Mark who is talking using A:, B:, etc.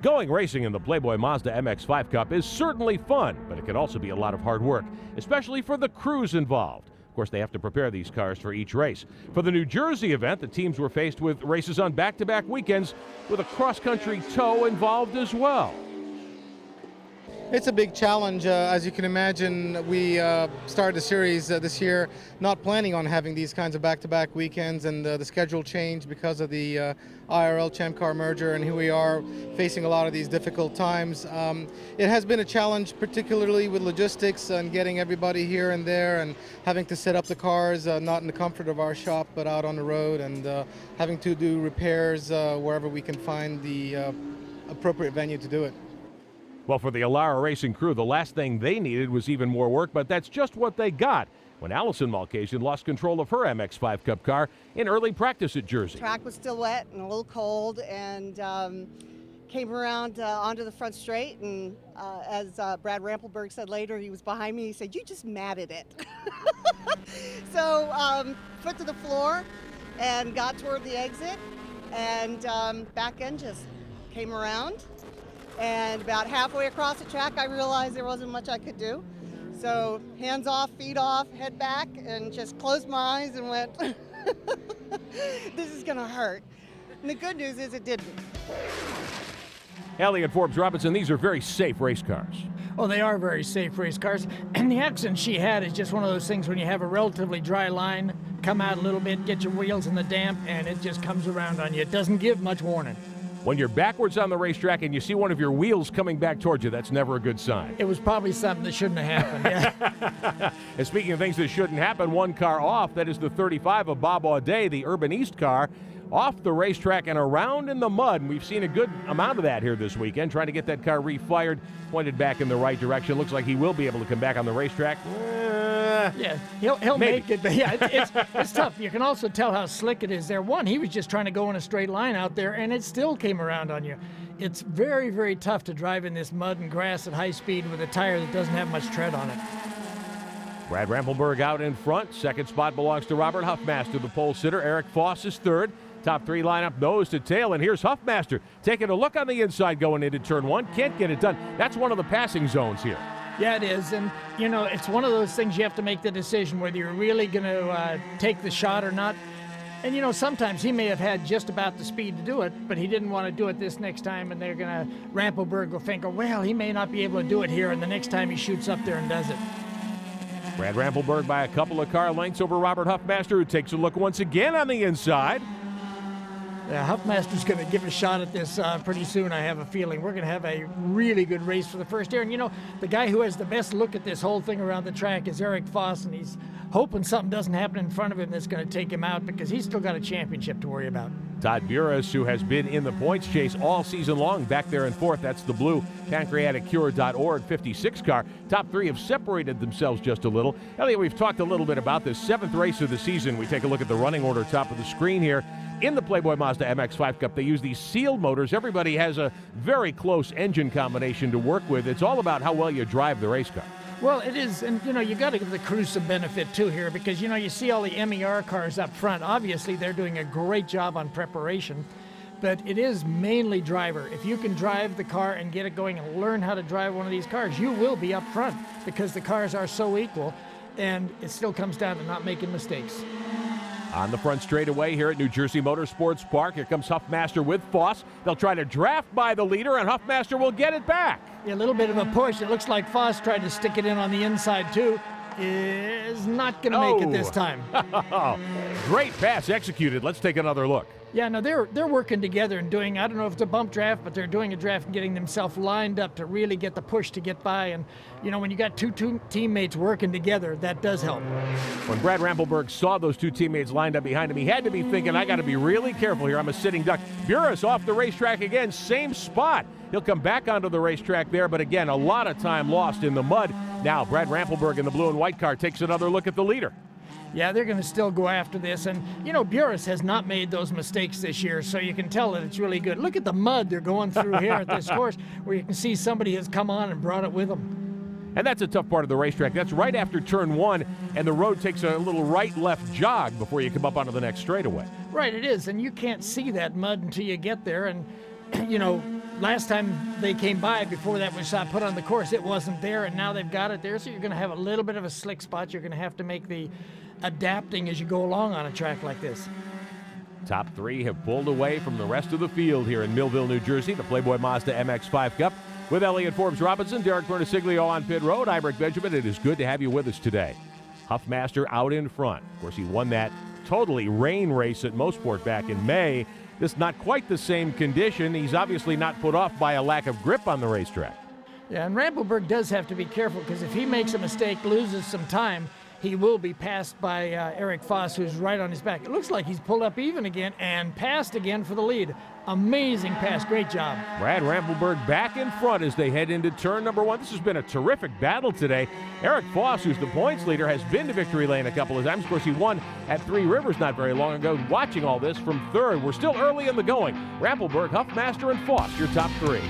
A: Going racing in the Playboy Mazda MX-5 Cup is certainly fun, but it can also be a lot of hard work, especially for the crews involved. Of course, they have to prepare these cars for each race. For the New Jersey event, the teams were faced with races on back-to-back weekends with a cross-country tow involved as well.
B: It's a big challenge. As you can imagine, we started the series this year not planning on having these kinds of back-to-back weekends, and the schedule changed because of the IRL Champ Car merger, and here we are facing a lot of these difficult times. It has been a challenge, particularly with logistics and getting everybody here and there, and having to set up the cars not in the comfort of our shop but out on the road, and having to do repairs wherever we can find the appropriate venue to do it.
A: Well, for the Alara Racing crew, the last thing they needed was even more work, but that's just what they got when Allison Mulcahy lost control of her MX-5 Cup car in early practice at Jersey.
C: The track was still wet and a little cold, and came around onto the front straight, and as Brad Rampelberg said later, he was behind me, he said, "You just matted it." So foot to the floor and got toward the exit, and back end just came around. And about halfway across the track, I realized there wasn't much I could do. So hands off, feet off, head back, and just closed my eyes and went, this is gonna hurt. And the good news is it didn't.
A: Elliot Forbes Robinson, these are very safe race cars.
D: Oh, they are very safe race cars. And the accident she had is just one of those things when you have a relatively dry line, come out a little bit, get your wheels in the damp, and it just comes around on you. It doesn't give much warning.
A: When you're backwards on the racetrack and you see one of your wheels coming back towards you, that's never a good sign.
D: It was probably something that shouldn't have happened, yeah.
A: And speaking of things that shouldn't happen, one car off, that is the 35 of Bob Audet, the Urban East car, off the racetrack and around in the mud. And we've seen a good amount of that here this weekend, trying to get that car refired, pointed back in the right direction. Looks like he will be able to come back on the racetrack.
D: Yeah, he'll make it, but yeah, it's tough. You can also tell how slick it is there. One, he was just trying to go in a straight line out there, and it still came around on you. It's very, very tough to drive in this mud and grass at high speed with a tire that doesn't have much tread on it.
A: Brad Rampelberg out in front. Second spot belongs to Robert Huffmaster, the pole sitter. Eric Foss is third. Top three lineup nose to tail, and here's Huffmaster taking a look on the inside going into turn one. Can't get it done. That's one of the passing zones here.
D: Yeah, it is, and you know, it's one of those things you have to make the decision whether you're really going to take the shot or not. And you know, sometimes he may have had just about the speed to do it, but he didn't want to do it this next time, and they're going to, Rampelberg will think, oh, well, he may not be able to do it here, and the next time he shoots up there and does it.
A: Brad Rampelberg by a couple of car lengths over Robert Huffmaster, who takes a look once again on the inside.
D: Yeah, Huffmaster's going to give a shot at this pretty soon, I have a feeling. We're going to have a really good race for the first year. And, you know, the guy who has the best look at this whole thing around the track is Eric Foss, and he's hoping something doesn't happen in front of him that's going to take him out, because he's still got a championship to worry about.
A: Todd Burris, who has been in the points chase all season long, back there in fourth. That's the blue pancreaticcure.org 56 car. Top three have separated themselves just a little. Elliot, we've talked a little bit about this. Seventh race of the season. We take a look at the running order top of the screen here. In the Playboy Mazda MX-5 Cup, they use these sealed motors. Everybody has a very close engine combination to work with. It's all about how well you drive the race car.
D: Well, it is, and you know, you got to give the crew some benefit too here, because you know, you see all the MER cars up front. Obviously, they're doing a great job on preparation, but it is mainly driver. If you can drive the car and get it going and learn how to drive one of these cars, you will be up front, because the cars are so equal, and it still comes down to not making mistakes.
A: On the front straightaway here at New Jersey Motorsports Park, here comes Huffmaster with Foss. They'll try to draft by the leader, and Huffmaster will get it back.
D: Yeah, a little bit of a push. It looks like Foss tried to stick it in on the inside too. Is not going to make it this time.
A: Great pass executed. Let's take another look.
D: Yeah, no, they're working together and doing, I don't know if it's a bump draft, but they're doing a draft and getting themselves lined up to really get the push to get by. And, you know, when you got two teammates working together, that does help.
A: When Brad Rampelberg saw those two teammates lined up behind him, he had to be thinking, I got to be really careful here. I'm a sitting duck. Burris off the racetrack again, same spot. He'll come back onto the racetrack there, but again, a lot of time lost in the mud. Now, Brad Rampelberg in the blue and white car takes another look at the leader.
D: Yeah, they're going to still go after this. And, you know, Burris has not made those mistakes this year, so you can tell that it's really good. Look at the mud they're going through here at this course, where you can see somebody has come on and brought it with them.
A: And that's a tough part of the racetrack. That's right after turn one, and the road takes a little right-left jog before you come up onto the next straightaway.
D: Right, it is, and you can't see that mud until you get there. And, you know, last time they came by, before that was put on the course, it wasn't there, and now they've got it there. So you're going to have a little bit of a slick spot. You're going to have to make the adapting as you go along on a track like this.
A: Top three have pulled away from the rest of the field here in Millville, New Jersey, the Playboy Mazda MX-5 Cup. With Elliott Forbes-Robinson, Derek Bernasiglio on pit road, I'm Rick Benjamin. It is good to have you with us today. Huffmaster out in front. Of course, he won that totally rain race at Mosport back in May. This not quite the same condition. He's obviously not put off by a lack of grip on the racetrack.
D: Yeah, and Rampelberg does have to be careful, because if he makes a mistake, loses some time, he will be passed by Eric Foss, who's right on his back. It looks like he's pulled up even again and passed again for the lead. Amazing pass. Great job.
A: Brad Rampelberg back in front as they head into turn number one. This has been a terrific battle today. Eric Foss, who's the points leader, has been to victory lane a couple of times. Of course, he won at Three Rivers not very long ago. Watching all this from third, we're still early in the going. Rampelberg, Huffmaster, and Foss, your top three.